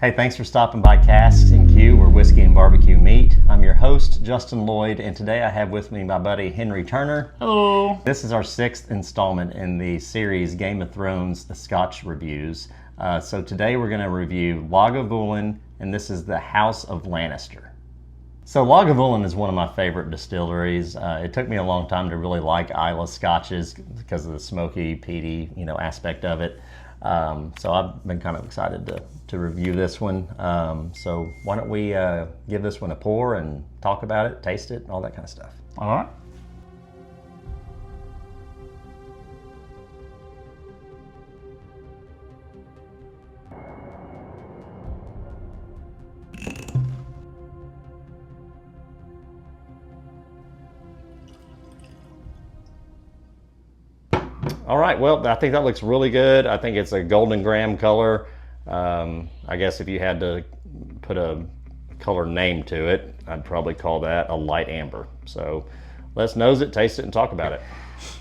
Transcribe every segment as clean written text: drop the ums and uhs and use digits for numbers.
Hey, thanks for stopping by Casks-n-Que, where whiskey and barbecue meet. I'm your host, Justin Lloyd, and today I have with me my buddy Henry Turner. Hello. This is our 6th installment in the series Game of Thrones, the Scotch Reviews. So today we're going to review Lagavulin, and this is the House of Lannister. So Lagavulin is one of my favorite distilleries. It took me a long time to really like Islay scotches because of the smoky, peaty, aspect of it. So I've been kind of excited to review this one. So why don't we give this one a pour and talk about it, taste it, all that kind of stuff. All right. All right, well, I think that looks really good. I think it's a golden graham color. I guess if you had to put a color name to it, I'd probably call that a light amber. So let's nose it, taste it, and talk about it.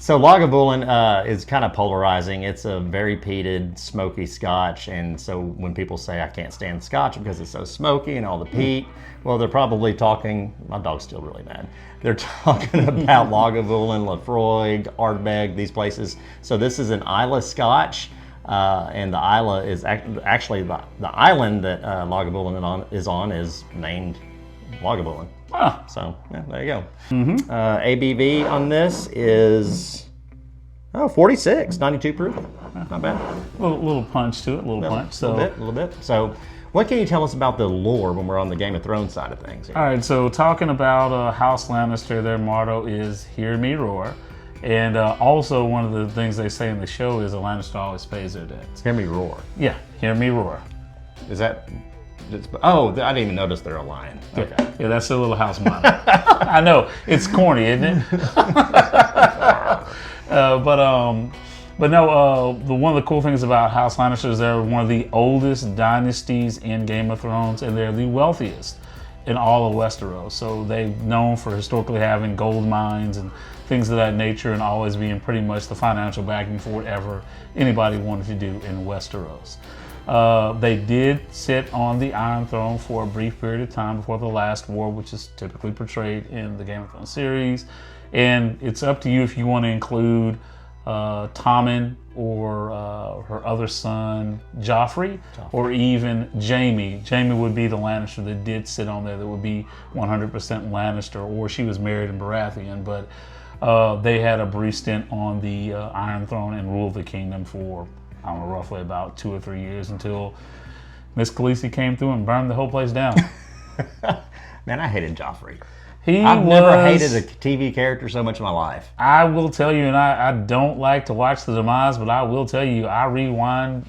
So Lagavulin is kind of polarizing. It's a very peated, smoky Scotch, and so when people say I can't stand Scotch because it's so smoky and all the peat, well, they're probably talking, my dog's still really mad, they're talking about Lagavulin, Laphroaig, Ardbeg, these places. So this is an Islay Scotch, and the Islay is actually the island that Lagavulin is on is named Lagavulin. Ah. So yeah, there you go. ABV on this is 46, 92 proof. Not bad. A little punch to it, a little bit. So what can you tell us about the lore when we're on the Game of Thrones side of things here? All right, so talking about House Lannister, their motto is "Hear me roar," and also one of the things they say in the show is a Lannister always pays their debts. Hear me roar. Yeah, hear me roar. Is that? Oh, I didn't even notice they're a lion. Okay. Yeah, that's their little house motto. I know it's corny, isn't it? But no, one of the cool things about House Lannister is they're one of the oldest dynasties in Game of Thrones, and they're the wealthiest in all of Westeros. So they're known for historically having gold mines and things of that nature, and always being pretty much the financial backing for whatever anybody wanted to do in Westeros. They did sit on the Iron Throne for a brief period of time before the last war, which is typically portrayed in the Game of Thrones series. And it's up to you if you want to include Tommen or her other son, Joffrey, or even Jaime. Jaime would be the Lannister that did sit on there that would be 100% Lannister, or she was married in Baratheon. But they had a brief stint on the Iron Throne and ruled the kingdom for, I don't know, roughly about 2 or 3 years until Miss Khaleesi came through and burned the whole place down. Man, I hated Joffrey. I've never hated a TV character so much in my life. I will tell you, and I don't like to watch the demise, but I will tell you, I rewinded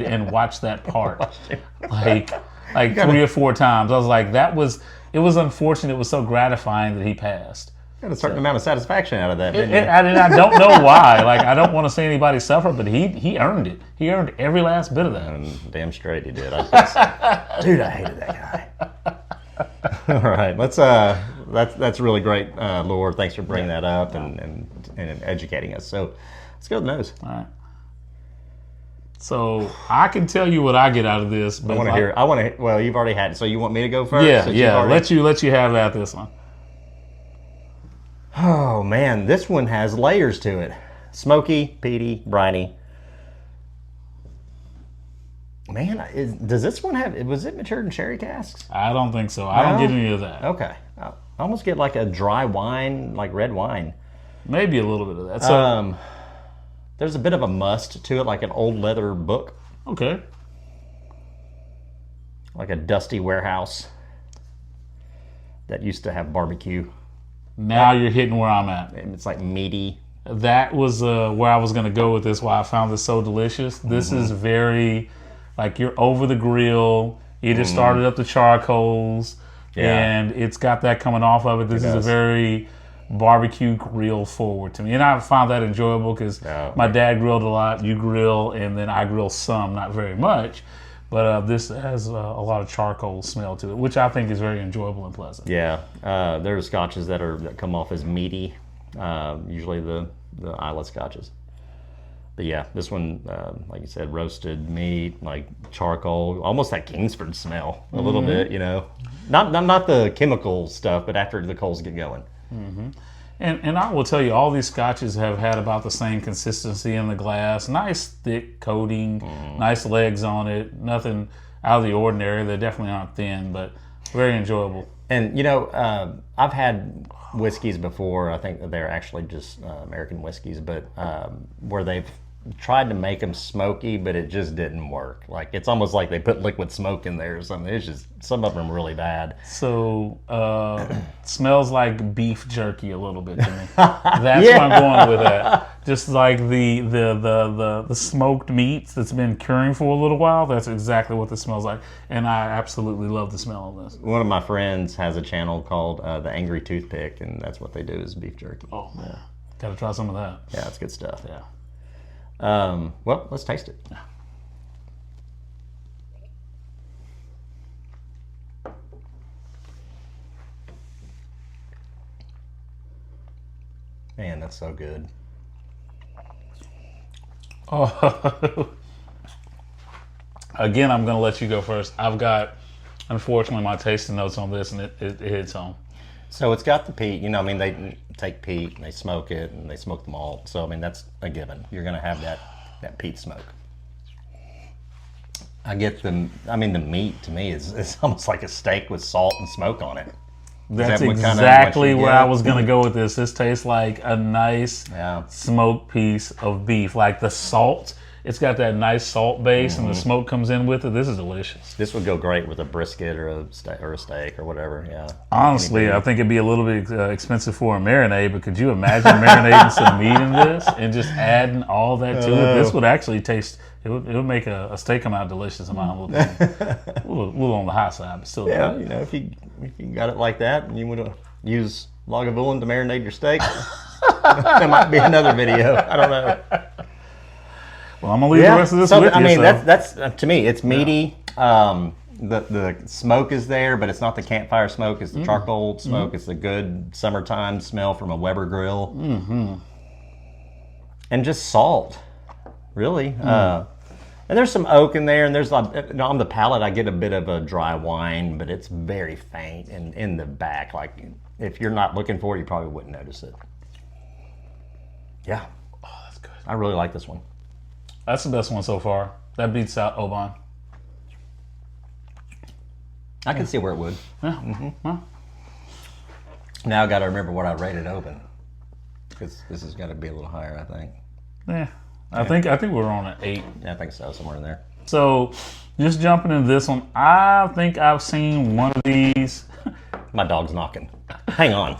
and watched that part like 3 or 4 times. I was like, it was unfortunate. It was so gratifying that he passed. Got a certain amount of satisfaction out of that, didn't you? I don't know why. Like, I don't want to see anybody suffer, but he earned it. He earned every last bit of that. Damn straight he did. Dude, I hated that guy. All right, that's really great, lore. Thanks for bringing that up and educating us. So let's go to the nose. All right. So I can tell you what I get out of this. But I want to. Well, you've already had it, so you want me to go first? Yeah. Let you have that this one. Oh man, this one has layers to it. Smoky, peaty, briny. Man, does this one was it matured in sherry casks? I don't think so. I don't get any of that. Okay. I almost get like a dry wine, like red wine. Maybe a little bit of that. So, there's a bit of a must to it, like an old leather book. Okay. Like a dusty warehouse that used to have barbecue. Now you're hitting where I'm at. And it's like meaty. That was where I was going to go with this, why I found this so delicious. This is very, like, you're over the grill. You just started up the charcoals, and it's got that coming off of it. This is a very barbecue grill forward to me. And I found that enjoyable because my dad grilled a lot, you grill, and then I grill some, not very much. But this has a lot of charcoal smell to it, which I think is very enjoyable and pleasant. Yeah, there are scotches that come off as meaty, usually the Islay scotches. But yeah, this one, like you said, roasted meat, like charcoal, almost that Kingsford smell a little bit, you know. Not the chemical stuff, but after the coals get going. And I will tell you, all these scotches have had about the same consistency in the glass. Nice thick coating, nice legs on it. Nothing out of the ordinary. They definitely aren't thin, but very enjoyable. And, you know, I've had whiskeys before. I think that they're actually just American whiskeys, but where they've tried to make them smoky, but it just didn't work. Like, it's almost like they put liquid smoke in there or something. It's just, some of them are really bad. So, smells like beef jerky a little bit to me. That's where I'm going with that. Just like the smoked meats that's been curing for a little while, that's exactly what this smells like. And I absolutely love the smell of this. One of my friends has a channel called The Angry Toothpick, and that's what they do is beef jerky. Oh, yeah. Gotta try some of that. Yeah, it's good stuff. Yeah. Well, let's taste it. Man, that's so good. Oh, again, I'm going to let you go first. I've got, unfortunately, my tasting notes on this, and it hits home. So it's got the peat. You know, I mean, they take peat and they smoke it, and they smoke the malt. So, I mean, that's a given. You're going to have that peat smoke. I get the meat to me is almost like a steak with salt and smoke on it. That's exactly where I was going to go with this. This tastes like a nice smoked piece of beef. Like the salt, it's got that nice salt base, and the smoke comes in with it. This is delicious. This would go great with a brisket or a steak or whatever. Yeah. Honestly, I think it'd be a little bit expensive for a marinade, but could you imagine marinating some meat in this and just adding all that to it? This would actually taste. It would make a steak come out delicious. In my little, a little on the high side, but still. Yeah, you know, if you got it like that, and you would use Lagavulin to marinate your steak, that might be another video. I don't know. Well, I'm gonna leave the rest of this with you. I mean, that's to me, it's meaty. The smoke is there, but it's not the campfire smoke. It's the charcoal smoke. It's the good summertime smell from a Weber grill, and just salt, really. And there's some oak in there, and there's on the palate I get a bit of a dry wine, but it's very faint and in the back. Like if you're not looking for it, you probably wouldn't notice it. Yeah. Oh, that's good. I really like this one. That's the best one so far. That beats out Oban. I can see where it would. Yeah. Well. Now I got to remember what I rated Oban, because this has got to be a little higher, I think. Yeah. I think we're on an 8. Yeah, I think so, somewhere in there. So, just jumping into this one, I think I've seen one of these. My dog's knocking. Hang on.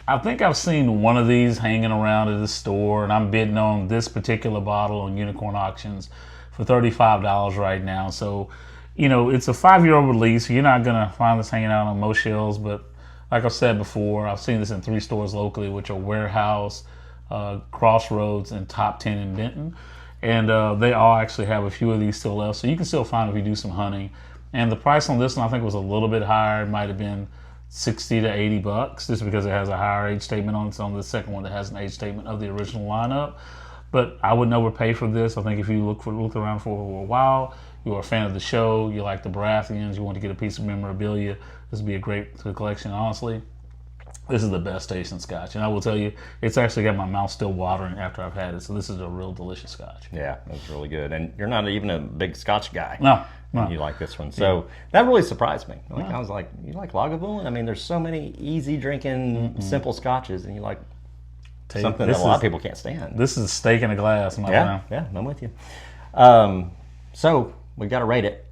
I think I've seen one of these hanging around at the store, and I'm bidding on this particular bottle on Unicorn Auctions for $35 right now. So, you know, it's a 5-year-old release, so you're not going to find this hanging out on most shelves, but like I've said before, I've seen this in 3 stores locally, which are Warehouse, Crossroads, and Top 10 in Benton, and they all actually have a few of these still left, so you can still find them if you do some hunting. And the price on this one I think was a little bit higher. It might have been $60 to $80 just because it has a higher age statement on it. It's on the second one that has an age statement of the original lineup, but I wouldn't overpay for this. I think if you look around for a while, you're a fan of the show, you like the Baratheons, you want to get a piece of memorabilia, this would be a great collection. Honestly, this is the best tasting scotch, and I will tell you, it's actually got my mouth still watering after I've had it. So this is a real delicious scotch. Yeah, that's really good. And you're not even a big scotch guy. No. You like this one. So that really surprised me. Like, I was like, you like Lagavulin? I mean, there's so many easy drinking, simple scotches, and you like something that a lot of people can't stand. This is steak in a glass, my friend. Yeah, I'm with you. So we got to rate it.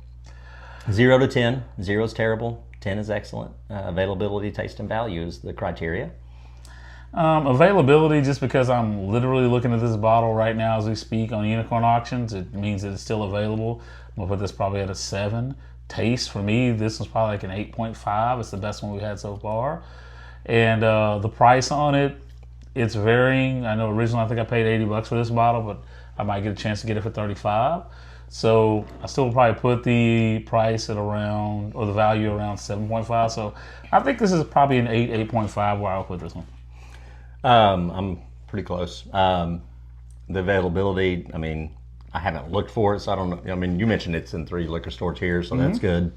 0 to 10. 0 is terrible. 10 is excellent. Availability, taste, and value is the criteria. Availability, just because I'm literally looking at this bottle right now as we speak on Unicorn Auctions, it means that it's still available. I'm going to put this probably at a 7. Taste, for me, this was probably like an 8.5. It's the best one we've had so far. And the price on it, it's varying. I know originally I think I paid $80 for this bottle, but I might get a chance to get it for $35. So I still probably put the price at around, or the value around 7.5. So I think this is probably an 8.5 where I'll put this one. I'm pretty close. The availability, I mean, I haven't looked for it, so I don't know. I mean, you mentioned it's in 3 liquor stores here, so that's good.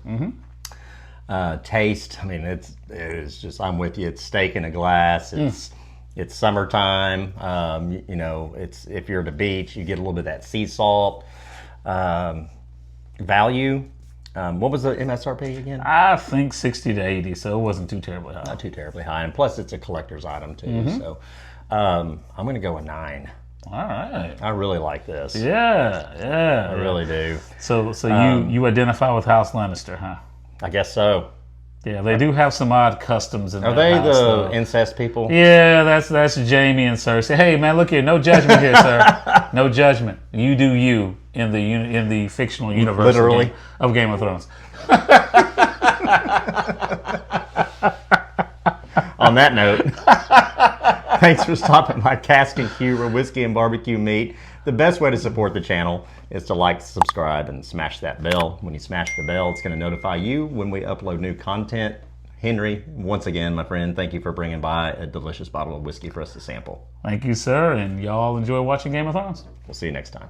Taste, I mean, it's just, I'm with you. It's steak in a glass. It's summertime. You know, it's, if you're at the beach, you get a little bit of that sea salt. Value. What was the MSRP again? I think 60 to 80, so it wasn't too terribly high. Not too terribly high, and plus it's a collector's item too. So I'm going to go a 9. All right. I really like this. Yeah. I really do. So you identify with House Lannister, huh? I guess so. Yeah, they do have some odd customs in Are that they house, the though. incest people? Yeah, that's Jamie and Cersei. Hey, man, look here, no judgment here, sir. No judgment. You do you in the fictional universe Literally. of Game of Thrones. On that note, thanks for stopping by Casks-n-Que, where whiskey and barbecue meet. The best way to support the channel is to like, subscribe, and smash that bell. When you smash the bell, it's going to notify you when we upload new content. Henry, once again, my friend, thank you for bringing by a delicious bottle of whiskey for us to sample. Thank you, sir, and y'all enjoy watching Game of Thrones. We'll see you next time.